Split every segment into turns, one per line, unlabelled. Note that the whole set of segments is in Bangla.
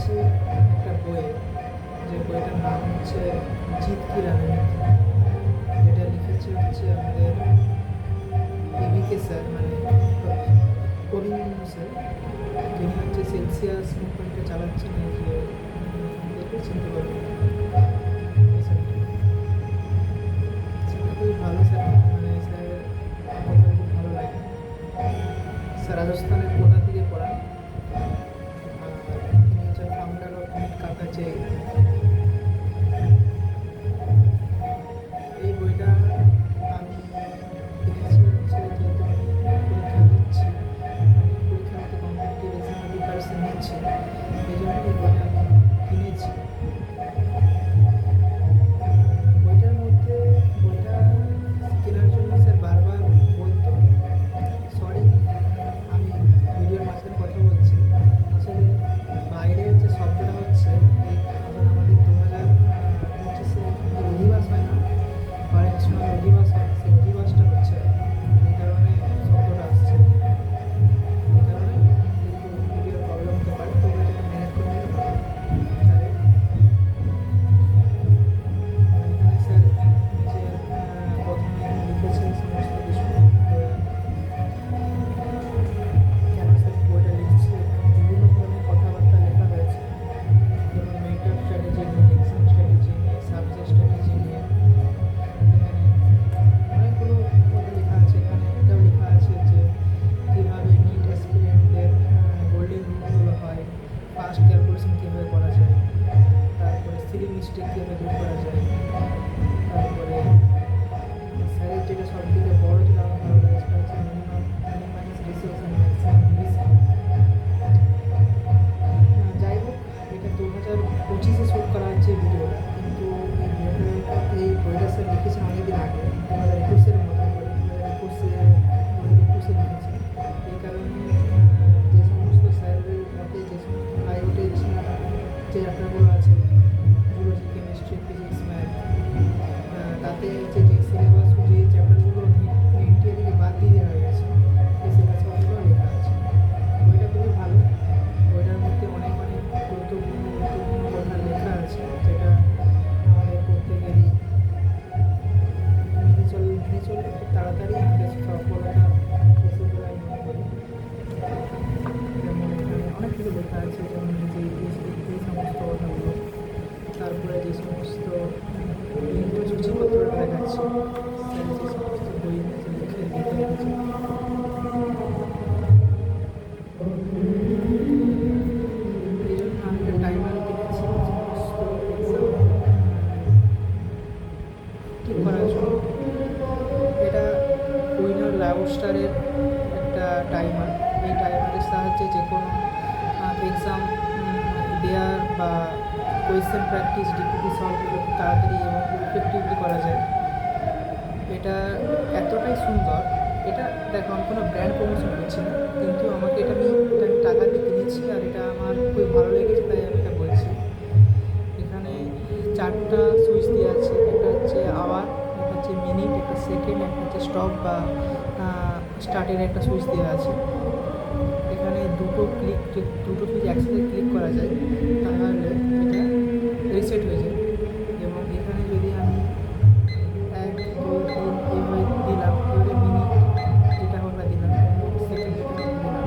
পড়েছি একটা বইয়ে, যে বইটার নাম হচ্ছে জিত কি রণনীতি। যেটা লিখেছে হচ্ছে আমাদের এবিকে স্যার, মানে অভিনন্দন স্যার, যিনি হচ্ছে সেলসিয়াস মুভমেন্টে চালাচ্ছেন। এই যে দেখে চিনতে পারবেন, খুবই ভালো স্যার, মানে স্যারের কথা খুব ভালো লাগে। স্যার রাজস্থানের কোটা থেকে পড়ান, আর তিনি হচ্ছেন ফাউন্ডার অফ মিট কাকাচে। এই বইটা আমি কিনেছি হচ্ছে যেহেতু আমি পরীক্ষা দিচ্ছি, আমি পরীক্ষা মতো কম্পিটিটিভ এক্সামের প্রিপারেশন নিচ্ছি, এই জন্য এই বইটা আমি কিনেছি। বইটার মধ্যে বইটা কেনার জন্য স্যার বারবার বলতো, সরি আমি ভিডিওর মাঝখানে কথা বলছি, আসলে বাইরের যে শব্দটা হচ্ছে এই এখন আমাদের 2025-এ অধিবাস হয় না, ফরেন সময় অধিবাস হয়, সেই অধিবাসটা হচ্ছে, এই কারণে শব্দটা আসছে, এই কারণে একটু ভিডিওর প্রবলেম হতে পারে, তোমরা যেটা ম্যানেজ করে নিতে পারো। এখানে স্যার নিজের প্রথমে লিখেছেন সমস্ত কিছু, কেন স্যার বইটা লিখছি, বিভিন্ন ধরনের কথাবার্তা লেখা হয়েছে, যেমন মেন্টাল স্ট্র্যাটেজি নিয়ে, এক্সাম স্ট্র্যাটেজি নিয়ে, সাবজেক্ট স্ট্র্যাটেজি নিয়ে, এখানে অনেকগুলো কথা লেখা আছে। এখানে এটাও লেখা আছে যে কীভাবে নিট অ্যাসপিরেন্টদের গোল্ডেন রুলগুলো হয়, ফাস্ট ক্যালকুলেশন কীভাবে করা যায়, তারপরে সিলি মিস্টেক কীভাবে দূর করা যায়, তারপরে স্যারের যেটা সব থেকে বড় যেটা আমার ভালো লাগে সেটা হচ্ছে minimize resource and maximum risk. যাই হোক, এটা 2025-এ শ্যুট করা হচ্ছে এই ভিডিওটা, কিন্তু এই বইটা স্যার লিখেছেন অনেকদিন আগে, 2021-এর মতো করে, 2021-এ লিখেছেন। এই কারণে যে সমস্ত স্যারের মতে যে সমস্ত হাইওটে যে চ্যাপ্টারগুলো আছে, জুলজি, কেমিস্ট্রি, ফিজিক্স, ম্যাথ, তাতে হচ্ছে যে সিলেবাস, যে চ্যাপ্টারগুলো NTA থেকে বাদ দিয়ে দেওয়া হয়ে গেছে, সেই সিলেবাসে অনেকগুলো লেখা আছে। বইটা খুবই ভালো, বইটার মধ্যে অনেক অনেক গুরুত্বপূর্ণ কথা লেখা আছে, যেটা আমাদের প্রত্যেকেরই মেনে চললে খুব তাড়াতাড়ি আমাদের সফলতা এসে বলে আমি মনে করি। যেমন এখানে অনেক কিছু লেখা আছে, যেমন যে এই সমস্ত কথাগুলো, তারপরে যে সমস্ত সূচিপত্রটা দেখাচ্ছে, স্যার যে সমস্ত বই লিখে রেখেছে, এই জন্য আমি একটা টাইমার কিনেছি সমস্ত এক্সাম ঠিক করার জন্য। এটা উইনার লাউস্টারের একটা টাইমার। এই টাইমারের সাহায্যে যে কোনো এক্সাম দেওয়ার বা কোয়েশ্চেন প্র্যাকটিস, ডিপিটি সলভগুলো খুব তাড়াতাড়ি এবং ইফেক্টিভলি করা যায়। এটা এতটাই সুন্দর, এটা দেখো আমি কোনো ব্র্যান্ড প্রমোশন করছি না, কিন্তু আমাকে এটা আমি টাকা দিয়ে কিনেছি, আর এটা আমার খুবই ভালো লেগেছে, তাই আমি এটা বলছি। এখানে 4টা সুইচ দেওয়া আছে, একটা হচ্ছে আওয়ার, একটা হচ্ছে মিনিট, একটা সেকেন্ড, একটা হচ্ছে স্টপ বা স্টার্টের একটা সুইচ দেওয়া আছে। এখানে দুটো সুইচ একসাথে ক্লিক করা যায়, তাহলে এটা রিসেট হয়ে যায়। এবং এখানে যদি আমি 1, 2, 3 এইভাবে দিলাম, এবারে মিনিট যেটা আমরা দিলাম, সেকেন্ড যেটা দিলাম,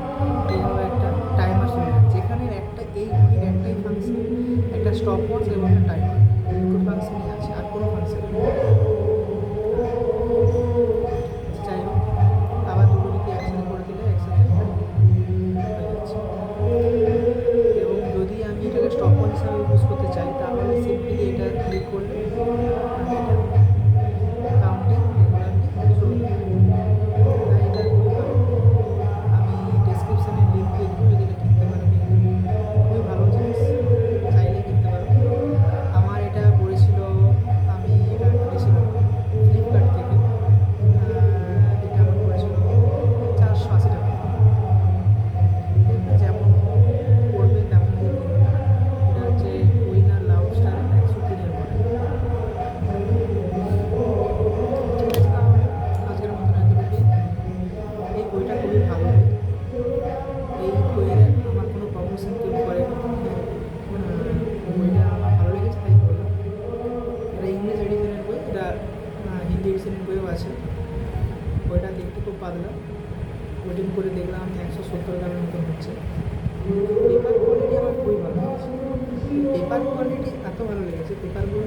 এইভাবে একটা টাইমার চলে যাচ্ছে। এখানে একটা এই ঘড়ির একটাই ফাংশন, একটা স্টপ ওয়াচ এবং একটা টাইমার, দুটো ফাংশনই আছে, আর কোনো ফাংশন নেই। যাই হোক, আবার দুটো দিকে একসাথে করে দিলে একসাথে হয়ে যাচ্ছে। এবং যদি আমি এটাকে স্টপ ওয়াচ হিসাবে ইউজ করতে চাই, তাহলে সিম্পলি এটা ক্লিক করলে আমি এটা কাউন্টিং রেগুলারলি শুরু হবে। তাই এটা খুবই ভালো। আমি ডেসক্রিপশানে লিঙ্ক দিয়ে দেবো, যদি এটা কিনতে পারো, খুবই ভালো জিনিস, চাইলে কিনতে পারো। আমার আছে, ওইটা দেখতে খুব পাতলা। ওজন করে দেখলাম 170 গ্রামের মতন হচ্ছে। পেপার কোয়ালিটি আমার খুবই ভালো লেগেছে। পেপার কোয়ালিটি এত ভালো লেগেছে, পেপারগুলো